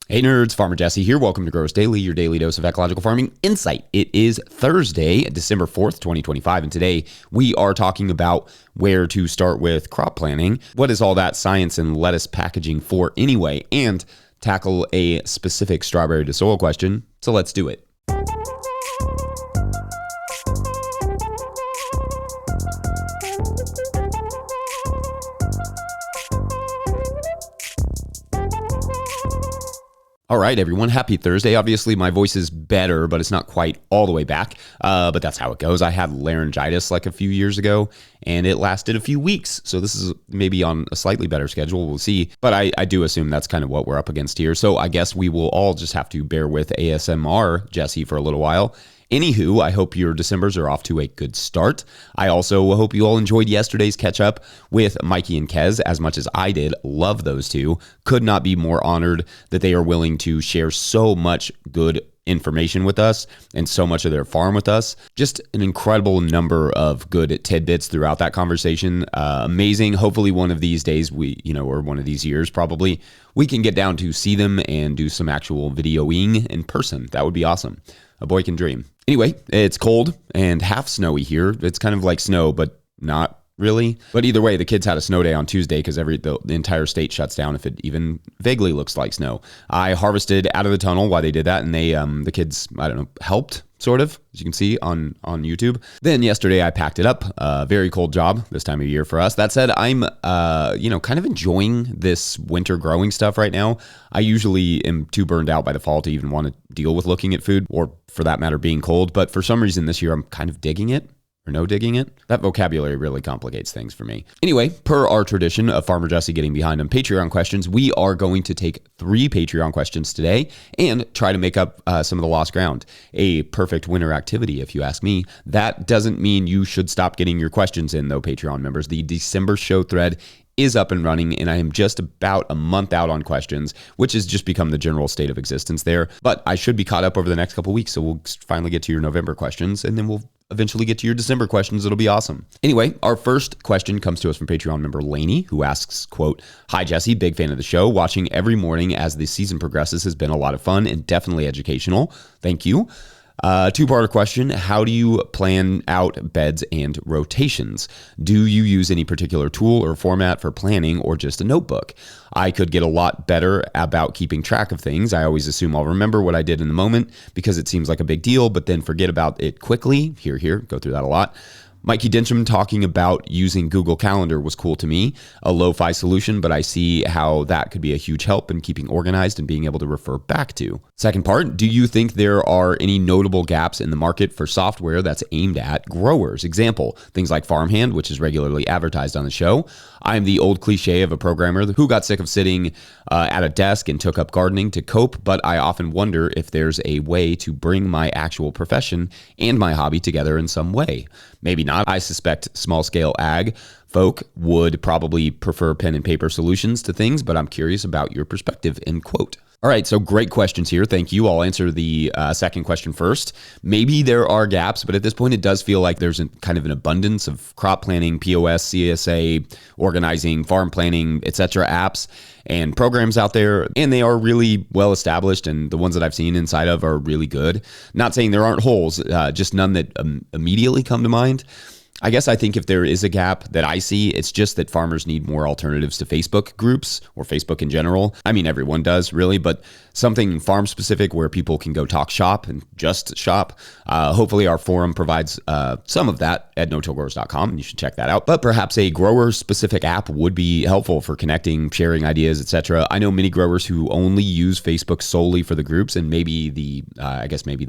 Hey nerds, Farmer Jesse here. Welcome to Growers Daily, your daily dose of ecological farming insight. It is Thursday, December 4th, 2025, and today we are talking about where to start with crop planting. What is all that science and lettuce packaging for anyway? And tackle a specific strawberry to soil question. So let's do it. All right, everyone. Happy Thursday. Obviously, my voice is better, but it's not quite all the way back. But that's how it goes. I had laryngitis like a few years ago, and it lasted a few weeks. So this is maybe on a slightly better schedule. We'll see. But I do assume that's kind of what we're up against here. So I guess we will all just have to bear with ASMR Jesse for a little while. Anywho, I hope your Decembers are off to a good start. I also hope you all enjoyed yesterday's catch up with Mikey and Kez as much as I did. Love those two. Could not be more honored that they are willing to share so much good information with us and so much of their farm with us. Just an incredible number of good tidbits throughout that conversation. Amazing. Hopefully one of these days or one of these years probably, we can get down to see them and do some actual videoing in person. That would be awesome. A boy can dream. Anyway, it's cold and half snowy here. It's kind of like snow, but not really. But either way, the kids had a snow day on Tuesday because the entire state shuts down if it even vaguely looks like snow. I harvested out of the tunnel while they did that, and the kids, helped, sort of, as you can see on YouTube. Then yesterday I packed it up. Very cold job this time of year for us. That said, I'm kind of enjoying this winter growing stuff right now. I usually am too burned out by the fall to even want to deal with looking at food, or for that matter being cold. But for some reason this year I'm kind of digging it. Or no digging it? That vocabulary really complicates things for me. Anyway, per our tradition of Farmer Jesse getting behind on Patreon questions, we are going to take 3 Patreon questions today and try to make up some of the lost ground. A perfect winter activity, if you ask me. That doesn't mean you should stop getting your questions in, though, Patreon members. The December show thread is up and running, and I am just about a month out on questions, which has just become the general state of existence there. But I should be caught up over the next couple weeks, so we'll finally get to your November questions, and then we'll eventually get to your December questions. It'll be awesome. Anyway, our first question comes to us from Patreon member Lainey, who asks, quote, "Hi, Jesse, big fan of the show. Watching every morning as the season progresses has been a lot of fun and definitely educational. Thank you. Two-part question. How do you plan out beds and rotations? Do you use any particular tool or format for planning or just a notebook? I could get a lot better about keeping track of things. I always assume I'll remember what I did in the moment because it seems like a big deal, but then forget about it quickly." Here, go through that a lot. Mikey Densham talking about using Google Calendar was cool to me. A lo-fi solution, but I see how that could be a huge help in keeping organized and being able to refer back to. Second part, do you think there are any notable gaps in the market for software that's aimed at growers? Example, things like Farmhand, which is regularly advertised on the show. I'm the old cliche of a programmer who got sick of sitting at a desk and took up gardening to cope, but I often wonder if there's a way to bring my actual profession and my hobby together in some way. Maybe not. I suspect small-scale ag folk would probably prefer pen and paper solutions to things, but I'm curious about your perspective, end quote. All right, so great questions here. Thank you. I'll answer the second question first. Maybe there are gaps, but at this point, it does feel like there's kind of an abundance of crop planning, POS, CSA, organizing, farm planning, etc. apps and programs out there, and they are really well established, and the ones that I've seen inside of are really good. Not saying there aren't holes, just none that immediately come to mind. I guess I think if there is a gap that I see, it's just that farmers need more alternatives to Facebook groups or Facebook in general. I mean, everyone does really, but something farm specific where people can go talk shop and just shop. Hopefully our forum provides some of that at no-tillgrowers.com, and you should check that out. But perhaps a grower specific app would be helpful for connecting, sharing ideas, etc. I know many growers who only use Facebook solely for the groups, and maybe the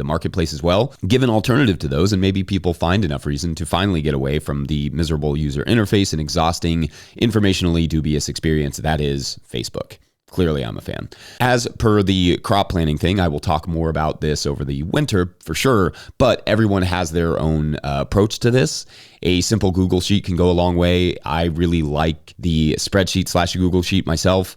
marketplace as well. Give an alternative to those, and maybe people find enough reason to finally get away from the miserable user interface and exhausting, informationally dubious experience that is Facebook. Clearly, I'm a fan. As per the crop planning thing, I will talk more about this over the winter for sure, but everyone has their own approach to this. A simple Google Sheet can go a long way. I really like the spreadsheet / Google Sheet myself.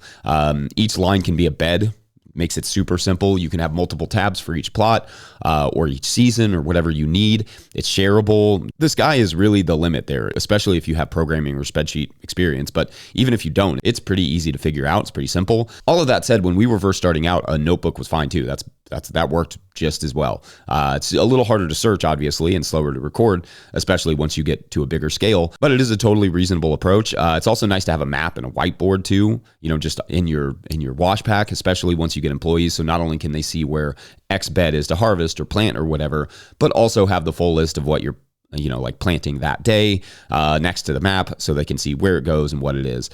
Each line can be a bed, makes it super simple. You can have multiple tabs for each plot or each season or whatever you need. It's shareable. The sky is really the limit there, especially if you have programming or spreadsheet experience. But even if you don't, it's pretty easy to figure out. It's pretty simple. All of that said, when we were first starting out, a notebook was fine too. That worked just as well. It's a little harder to search, obviously, and slower to record, especially once you get to a bigger scale. But it is a totally reasonable approach. It's also nice to have a map and a whiteboard too, just in your wash pack, especially once you get employees. So not only can they see where X bed is to harvest or plant or whatever, but also have the full list of what you're like planting that day next to the map so they can see where it goes and what it is.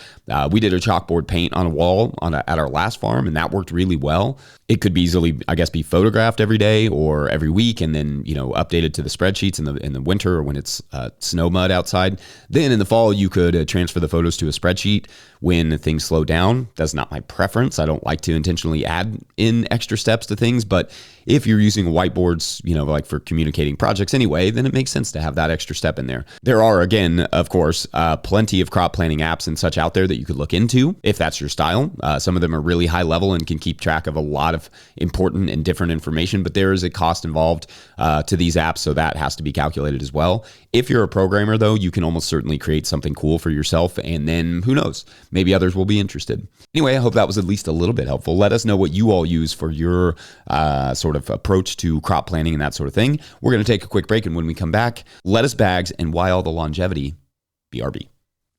We did a chalkboard paint on a wall at our last farm, and that worked really well. It could be easily, I guess, be photographed every day or every week, and then updated to the spreadsheets in the winter or when it's snow mud outside. Then in the fall, you could transfer the photos to a spreadsheet when things slow down. That's not my preference. I don't like to intentionally add in extra steps to things, but if you're using whiteboards, like for communicating projects anyway, then it makes sense to have that extra step in there. There are, again, of course, plenty of crop planning apps and such out there that you could look into if that's your style. Some of them are really high level and can keep track of a lot of important and different information, but there is a cost involved to these apps, so that has to be calculated as well. If you're a programmer, though, you can almost certainly create something cool for yourself, and then who knows, maybe others will be interested. Anyway, I hope that was at least a little bit helpful. Let us know what you all use for your sort of approach to crop planning and that sort of thing. We're going to take a quick break, and when we come back, lettuce bags and why all the longevity. BRB.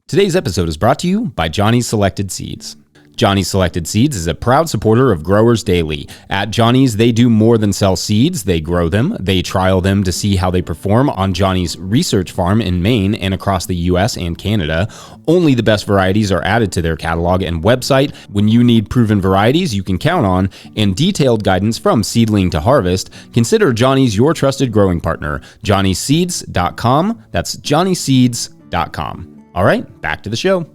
Today's episode is brought to you by Johnny's Selected Seeds. Johnny's Selected Seeds is a proud supporter of Growers Daily. At Johnny's, they do more than sell seeds. They grow them. They trial them to see how they perform on Johnny's research farm in Maine and across the U.S. and Canada. Only the best varieties are added to their catalog and website. When you need proven varieties you can count on and detailed guidance from seedling to harvest, consider Johnny's your trusted growing partner. JohnnySeeds.com. That's JohnnySeeds.com. All right, back to the show.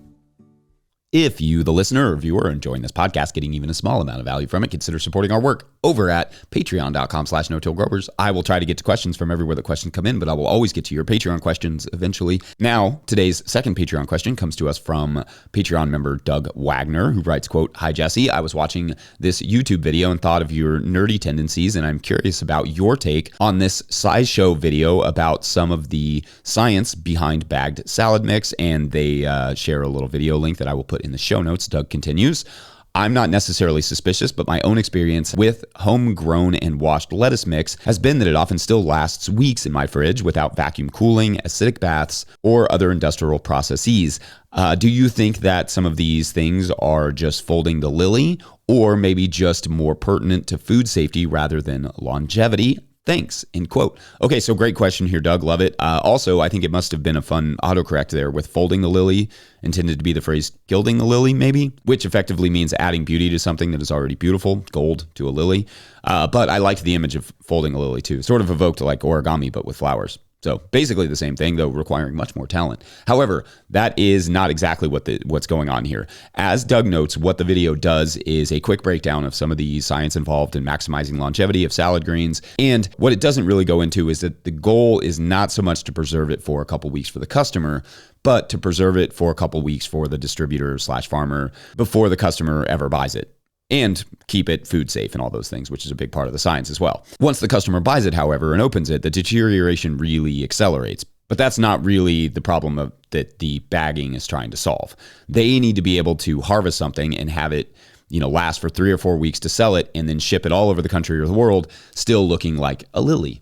If you, the listener or viewer, are enjoying this podcast, getting even a small amount of value from it, consider supporting our work over at patreon.com/no-till-growers. I will try to get to questions from everywhere the questions come in, but I will always get to your Patreon questions eventually. Now, today's second Patreon question comes to us from Patreon member Doug Wagner, who writes, quote, "Hi, Jesse. I was watching this YouTube video and thought of your nerdy tendencies, and I'm curious about your take on this SciShow video about some of the science behind bagged salad mix," and they share a little video link that I will put in the show notes. Doug continues, "I'm not necessarily suspicious, but my own experience with homegrown and washed lettuce mix has been that it often still lasts weeks in my fridge without vacuum cooling, acidic baths, or other industrial processes. Do you think that some of these things are just folding the lily, or maybe just more pertinent to food safety rather than longevity? Thanks," end quote. Okay, so great question here, Doug. Love it. Also, I think it must have been a fun autocorrect there with folding the lily, intended to be the phrase gilding the lily, maybe, which effectively means adding beauty to something that is already beautiful, gold to a lily. But I liked the image of folding a lily too. Sort of evoked like origami, but with flowers. So basically the same thing, though requiring much more talent. However, that is not exactly what's going on here. As Doug notes, what the video does is a quick breakdown of some of the science involved in maximizing longevity of salad greens. And what it doesn't really go into is that the goal is not so much to preserve it for a couple weeks for the customer, but to preserve it for a couple weeks for the distributor/farmer before the customer ever buys it. And keep it food safe and all those things, which is a big part of the science as well. Once the customer buys it, however, and opens it, the deterioration really accelerates. But that's not really the problem that the bagging is trying to solve. They need to be able to harvest something and have it, last for 3 or 4 weeks to sell it and then ship it all over the country or the world, still looking like a lily.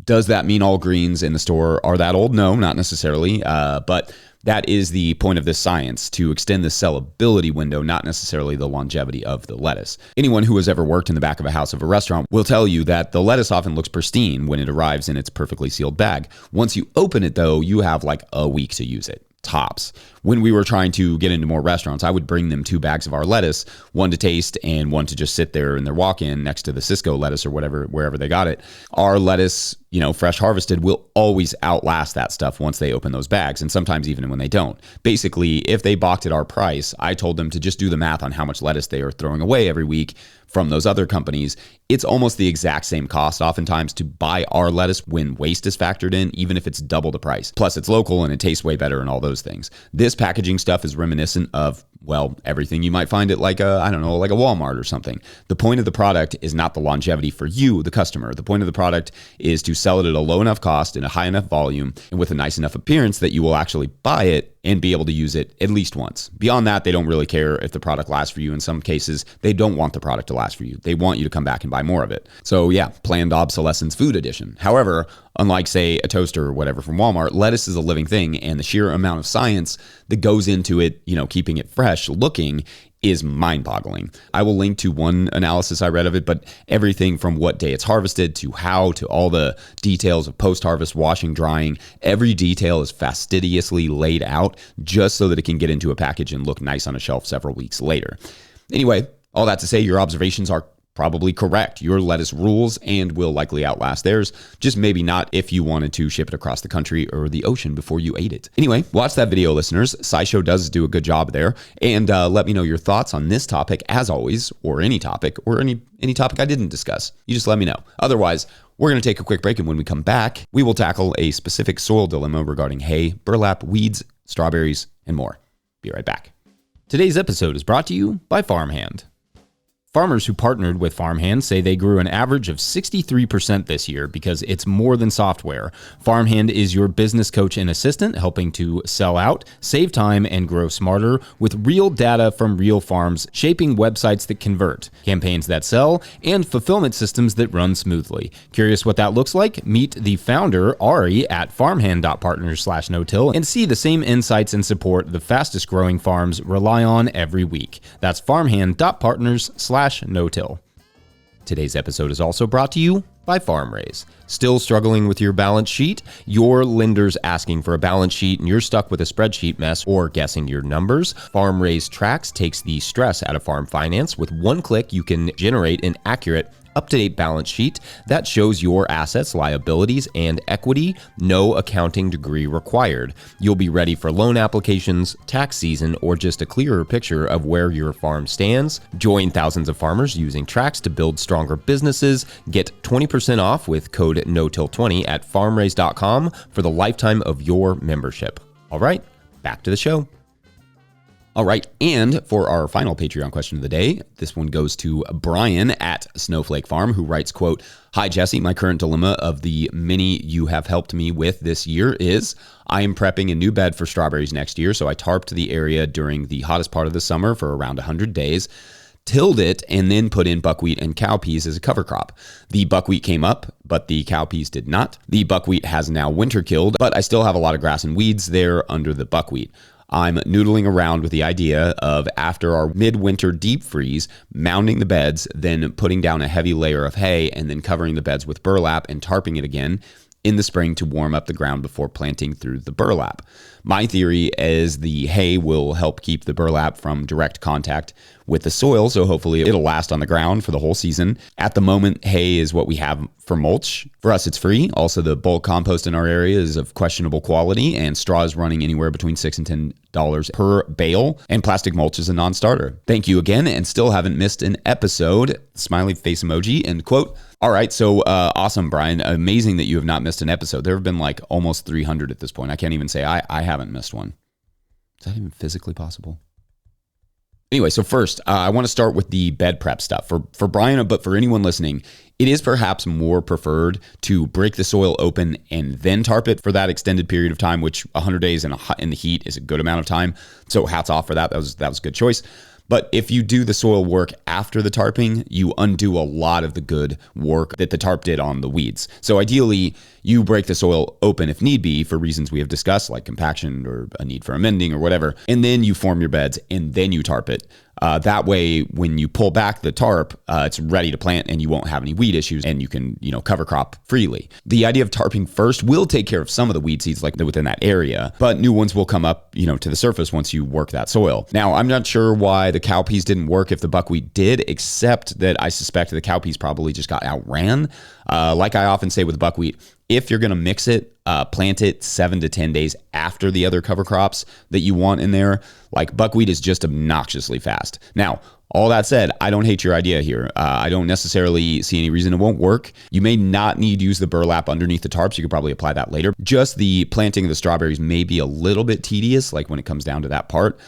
Does that mean all greens in the store are that old? No, not necessarily. But that is the point of this science, to extend the sellability window, not necessarily the longevity of the lettuce. Anyone who has ever worked in the back of a house of a restaurant will tell you that the lettuce often looks pristine when it arrives in its perfectly sealed bag. Once you open it, though, you have like a week to use it. Tops. When we were trying to get into more restaurants, I would bring them 2 bags of our lettuce, one to taste and one to just sit there in their walk-in next to the Cisco lettuce or whatever, wherever they got it. Our lettuce, fresh harvested, will always outlast that stuff once they open those bags, and sometimes even when they don't. Basically, if they balked at our price, I told them to just do the math on how much lettuce they are throwing away every week from those other companies. It's almost the exact same cost oftentimes to buy our lettuce when waste is factored in, even if it's double the price. Plus, it's local and it tastes way better and all those things. This packaging stuff is reminiscent of Well, everything you might find at like a, I don't know, like a Walmart or something. The point of the product is not the longevity for you, the customer. The point of the product is to sell it at a low enough cost in a high enough volume and with a nice enough appearance that you will actually buy it and be able to use it at least once. Beyond that, they don't really care if the product lasts for you. In some cases, they don't want the product to last for you. They want you to come back and buy more of it. So yeah, planned obsolescence food edition. However, unlike say a toaster or whatever from Walmart, lettuce is a living thing, and the sheer amount of science that goes into it, keeping it fresh looking is mind-boggling. I will link to one analysis I read of it, but everything from what day it's harvested to how to all the details of post-harvest washing, drying, every detail is fastidiously laid out just so that it can get into a package and look nice on a shelf several weeks later. Anyway, all that to say, your observations are probably correct. Your lettuce rules and will likely outlast theirs, just maybe not if you wanted to ship it across the country or the ocean before you ate it. Anyway, watch that video, listeners. SciShow does do a good job there. And let me know your thoughts on this topic, as always, or any topic I didn't discuss. You just let me know. Otherwise, we're going to take a quick break, and when we come back, we will tackle a specific soil dilemma regarding hay, burlap, weeds, strawberries, and more. Be right back. Today's episode is brought to you by Farmhand. Farmers who partnered with Farmhand say they grew an average of 63% this year because it's more than software. Farmhand is your business coach and assistant, helping to sell out, save time, and grow smarter with real data from real farms, shaping websites that convert, campaigns that sell, and fulfillment systems that run smoothly. Curious what that looks like? Meet the founder, Ari, at farmhand.partners/no-till and see the same insights and support the fastest growing farms rely on every week. That's farmhand.partners/no-till. Today's episode is also brought to you by FarmRaise. Still struggling with your balance sheet? Your lender's asking for a balance sheet and you're stuck with a spreadsheet mess or guessing your numbers? FarmRaise Tracks takes the stress out of farm finance. With one click, you can generate an accurate, up-to-date balance sheet that shows your assets, liabilities, and equity. No accounting degree required. You'll be ready for loan applications, tax season, or just a clearer picture of where your farm stands. Join thousands of farmers using Tracks to build stronger businesses. Get 20% off with code NOTIL20 at farmraise.com for the lifetime of your membership. All right, back to the show. All right, and for our final Patreon question of the day, this one goes to Brian at Snowflake Farm, who writes, quote, "Hi, Jesse. My current dilemma of the many you have helped me with this year is I am prepping a new bed for strawberries next year, so I tarped the area during the hottest part of the summer for around 100 days, tilled it, and then put in buckwheat and cowpeas as a cover crop. The buckwheat came up, but the cowpeas did not. The buckwheat has now winter killed, but I still have a lot of grass and weeds there under the buckwheat. I'm noodling around with the idea of, after our midwinter deep freeze, mounding the beds, then putting down a heavy layer of hay, and then covering the beds with burlap and tarping it again in the spring to warm up the ground before planting through the burlap. My theory is the hay will help keep the burlap from direct contact with the soil, so hopefully it'll last on the ground for the whole season. At the moment, hay is what we have for mulch. For us, it's free. Also, the bulk compost in our area is of questionable quality, and straw is running anywhere between $6 and $10 per bale, and plastic mulch is a non-starter. Thank you again, and still haven't missed an episode. Smiley face emoji, and quote. All right, so awesome, Brian. Amazing that you have not missed an episode. There have been like almost 300 at this point. I can't even say I haven't missed one. Is that even physically possible? Anyway, so first, I want to start with the bed prep stuff. For Brian, but for anyone listening, it is perhaps more preferred to break the soil open and then tarp it for that extended period of time, which 100 days in the heat is a good amount of time. So hats off for that. That was a good choice. But if you do the soil work after the tarping, you undo a lot of the good work that the tarp did on the weeds. So ideally, you break the soil open if need be for reasons we have discussed, like compaction or a need for amending or whatever, and then you form your beds and then you tarp it. That way, when you pull back the tarp, it's ready to plant and you won't have any weed issues and you can, cover crop freely. The idea of tarping first will take care of some of the weed seeds like within that area, but new ones will come up, to the surface once you work that soil. Now, I'm not sure why the cowpeas didn't work if the buckwheat did, except that I suspect the cowpeas probably just got outran. Like I often say with buckwheat, if you're going to mix it, plant it 7 to 10 days after the other cover crops that you want in there. Like buckwheat is just obnoxiously fast. Now, all that said, I don't hate your idea here. I don't necessarily see any reason it won't work. You may not need to use the burlap underneath the tarps. You could probably apply that later. Just the planting of the strawberries may be a little bit tedious, like when it comes down to that part.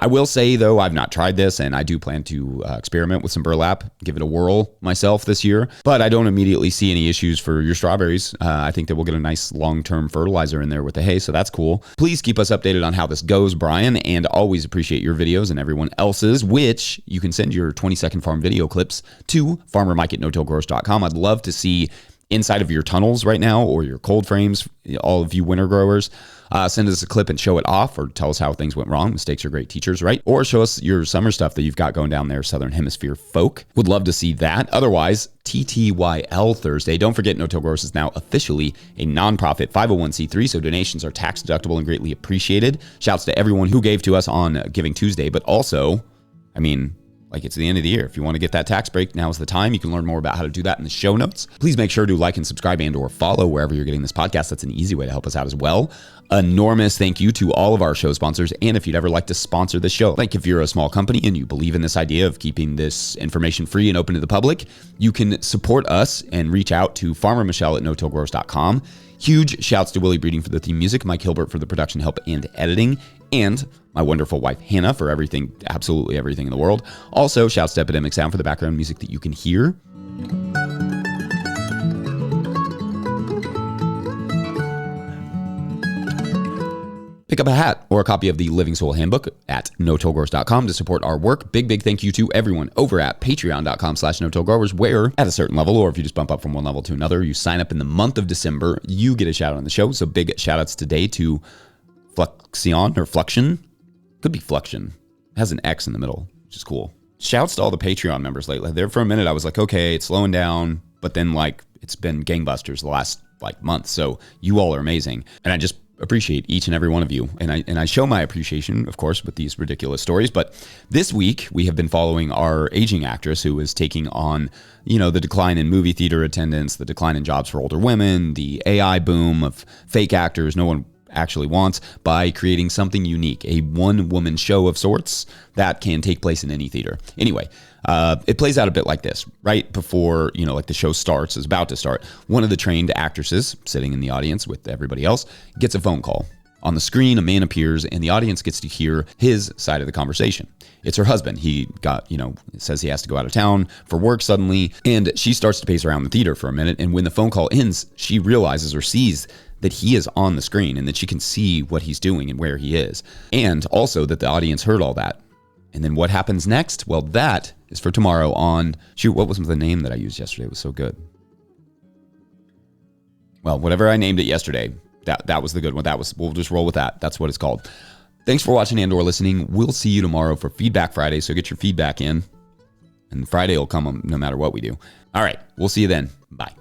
I will say, though, I've not tried this, and I do plan to experiment with some burlap, give it a whirl myself this year. But I don't immediately see any issues for your strawberries. I think that we'll get a nice long-term fertilizer in there with the hay, so that's cool. Please keep us updated on how this goes, Brian, and always appreciate your videos and everyone else's, which you can send your 20-second farm video clips to farmermike@no-tillgrowers.com. I'd love to see inside of your tunnels right now or your cold frames, all of you winter growers. Send us a clip and show it off, or tell us how things went wrong. Mistakes are great teachers, right? Or show us your summer stuff that you've got going down there, Southern Hemisphere folk. Would love to see that. Otherwise, TTYL Thursday. Don't forget, No Till Growers is now officially a nonprofit 501c3, so donations are tax deductible and greatly appreciated. Shouts to everyone who gave to us on Giving Tuesday, but also, it's the end of the year. If you want to get that tax break, now is the time. You can learn more about how to do that in the show notes. Please make sure to like and subscribe and or follow wherever you're getting this podcast. That's an easy way to help us out as well. Enormous thank you to all of our show sponsors. And if you'd ever like to sponsor the show, like if you're a small company and you believe in this idea of keeping this information free and open to the public, you can support us and reach out to Farmer Michelle at no-tillgrowers.com. Huge shouts to Willie Breeding for the theme music, Mike Hilbert for the production help and editing, and my wonderful wife Hannah for everything, absolutely everything in the world. Also, shouts to Epidemic Sound for the background music that you can hear. Pick up a hat or a copy of the Living Soul Handbook at no-tillgrowers.com to support our work. Big thank you to everyone over at patreon.com/no-tillgrowers, where at a certain level, or if you just bump up from one level to another, you sign up in the month of December, you get a shout out on the show. So big shout outs today to Fluxion or Fluxion. Could be Fluxion. It has an X in the middle, which is cool. Shouts to all the Patreon members lately. There for a minute, I was like, okay, it's slowing down, but then it's been gangbusters the last month. So you all are amazing. And I just appreciate each and every one of you. And I show my appreciation, of course, with these ridiculous stories. But this week, we have been following our aging actress who is taking on, the decline in movie theater attendance, the decline in jobs for older women, the AI boom of fake actors no one actually wants, by creating something unique, a one-woman show of sorts that can take place in any theater. Anyway, it plays out a bit like this. Right before, the show starts, is about to start, one of the trained actresses sitting in the audience with everybody else gets a phone call. On the screen, a man appears, and the audience gets to hear his side of the conversation. It's her husband. He says he has to go out of town for work suddenly, and she starts to pace around the theater for a minute, and when the phone call ends, she realizes or sees that he is on the screen and that she can see what he's doing and where he is, and also that the audience heard all that. And then what happens next? Well, that is for tomorrow on, what was the name that I used yesterday? It was so good. Well, whatever I named it yesterday, that was the good one. We'll just roll with that. That's what it's called. Thanks for watching and or listening. We'll see you tomorrow for Feedback Friday, so get your feedback in. And Friday will come no matter what we do. All right, we'll see you then. Bye.